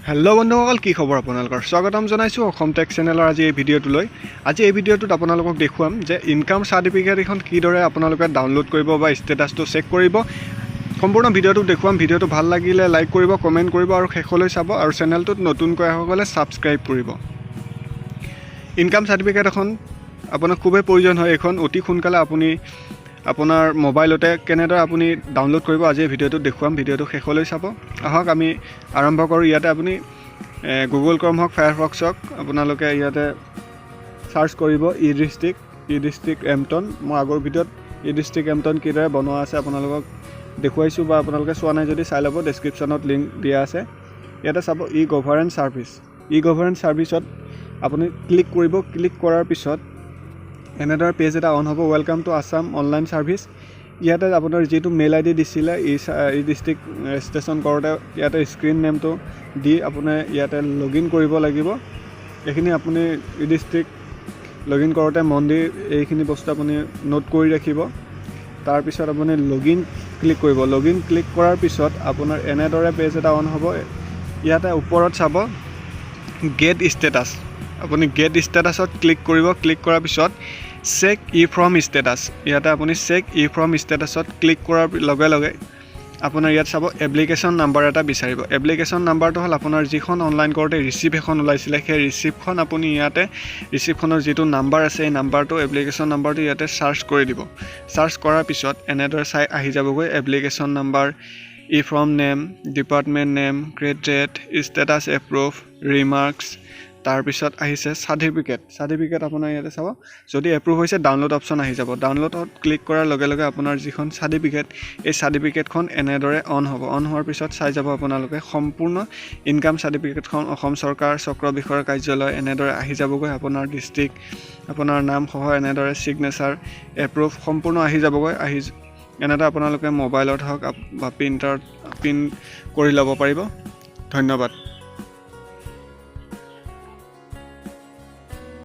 Hello' বন্ধুসকল, কি খবৰ আপোনালোকৰ? স্বাগতম জনাইছোঁ অসম টেক চেনেলৰ আজি এই ভিডিঅ'টোলৈ। আজি এই ভিডিঅ'টোত আপোনালোকক দেখুৱাম যে ইনকাম চাৰ্টিফিকেট এখন কিদৰে আপোনালোকে ডাউনলোড কৰিব বা ষ্টেটাছটো চেক কৰিব। সম্পূৰ্ণ ভিডিঅ'টো দেখুৱাম। ভিডিঅ'টো ভাল লাগিলে লাইক কৰিব, কমেণ্ট কৰিব আৰু শেষলৈ চাব, আৰু চেনেলটোত নতুনকৈ অহাসকলে ছাবস্ক্ৰাইব কৰিব। ইনকাম চাৰ্টিফিকেট এখন আপোনাক খুবেই প্ৰয়োজন হয়। এইখন অতি সোনকালে আপুনি আপোনাৰ মোবাইলতে কেনেদৰে আপুনি ডাউনলোড কৰিব আজি এই ভিডিঅ'টোত দেখুৱাম। ভিডিঅ'টো শেষলৈ চাব। আহক আমি আৰম্ভ কৰোঁ। ইয়াতে আপুনি গুগল ক্ৰম হওক, ফায়াৰফক্স হওক, আপোনালোকে ইয়াতে চাৰ্চ কৰিব ই ডিষ্ট্ৰিক্ট এমটন। মই আগৰ ভিডিঅ'ত ই ডিষ্ট্ৰিক্ট এমটন কিদৰে বনোৱা আছে আপোনালোকক দেখুৱাইছোঁ, বা আপোনালোকে চোৱা নাই যদি চাই ল'ব, ডেছক্ৰিপশ্যনত লিংক দিয়া আছে। ইয়াতে চাব ই গভাৰ্নেন্স ছাৰ্ভিচ। ই গভাৰ্নেন্স ছাৰ্ভিচত আপুনি ক্লিক কৰিব। ক্লিক কৰাৰ পিছত এনেদৰে পেজ এটা অন হ'ব। Welcome to Assam online service. ইয়াতে আপোনাৰ যিটো মেইল আই ডি দিছিলে ই ডিষ্ট্ৰিক্ট ৰেজিষ্ট্ৰেশ্যন কৰোঁতে, ইয়াতে স্ক্ৰীন নেমটো দি আপুনি ইয়াতে লগ ইন কৰিব লাগিব। এইখিনি আপুনি ই ডিষ্ট্ৰিক্ট লগ ইন কৰোঁতে মন দি এইখিনি বস্তু আপুনি নোট কৰি ৰাখিব। তাৰপিছত আপুনি লগ ইন ক্লিক কৰিব। লগ ইন ক্লিক কৰাৰ পিছত আপোনাৰ এনেদৰে পেজ এটা অন হ'ব। ইয়াতে ওপৰত চাব গেট ষ্টেটাছ। আপুনি গেট ষ্টেটাছত ক্লিক কৰিব। ক্লিক কৰাৰ পিছত চেক ই ফ্ৰম ষ্টেটাছ, ইয়াতে আপুনি চেক ই ফ্ৰম ষ্টেটাছত ক্লিক কৰাৰ লগে লগে আপোনাৰ ইয়াত চাব এপ্লিকেশ্যন নাম্বাৰ এটা বিচাৰিব। এপ্লিকেশ্যন নাম্বাৰটো হ'ল আপোনাৰ যিখন অনলাইন কৰোঁতে ৰিচিপ্ট এখন ওলাইছিলে, সেই ৰিচিপ্টখন আপুনি ইয়াতে ৰিচিপ্টখনৰ যিটো নাম্বাৰ আছে এই নাম্বাৰটো, এপ্লিকেশ্যন নাম্বাৰটো ইয়াতে চাৰ্চ কৰি দিব। চাৰ্চ কৰাৰ পিছত এনেদৰে চাই আহি যাবগৈ application number, E from name, department name, grade, status approve, remarks, তাৰপিছত আহিছে চাৰ্টিফিকেট আপোনাৰ ইয়াতে চাব। যদি এপ্ৰুভ হৈছে ডাউনলোড অপশ্যন আহি যাব। ডাউনলোডত ক্লিক কৰাৰ লগে লগে আপোনাৰ যিখন চাৰ্টিফিকেট, এই চাৰ্টিফিকেটখন এনেদৰে অন হ'ব। অন হোৱাৰ পিছত চাই যাব আপোনালোকে সম্পূৰ্ণ ইনকাম চাৰ্টিফিকেটখন অসম চৰকাৰ চক্ৰ বিষয়াৰ কাৰ্যালয় এনেদৰে আহি যাবগৈ। আপোনাৰ ডিষ্ট্ৰিক্ট, আপোনাৰ নাম সহ এনেদৰে ছিগনেচাৰ এপ্ৰুভ সম্পূৰ্ণ আহি যাবগৈ। এনেদৰে আপোনালোকে মোবাইলত হওক বা প্ৰিণ্ট কৰি ল'ব পাৰিব। ধন্যবাদ।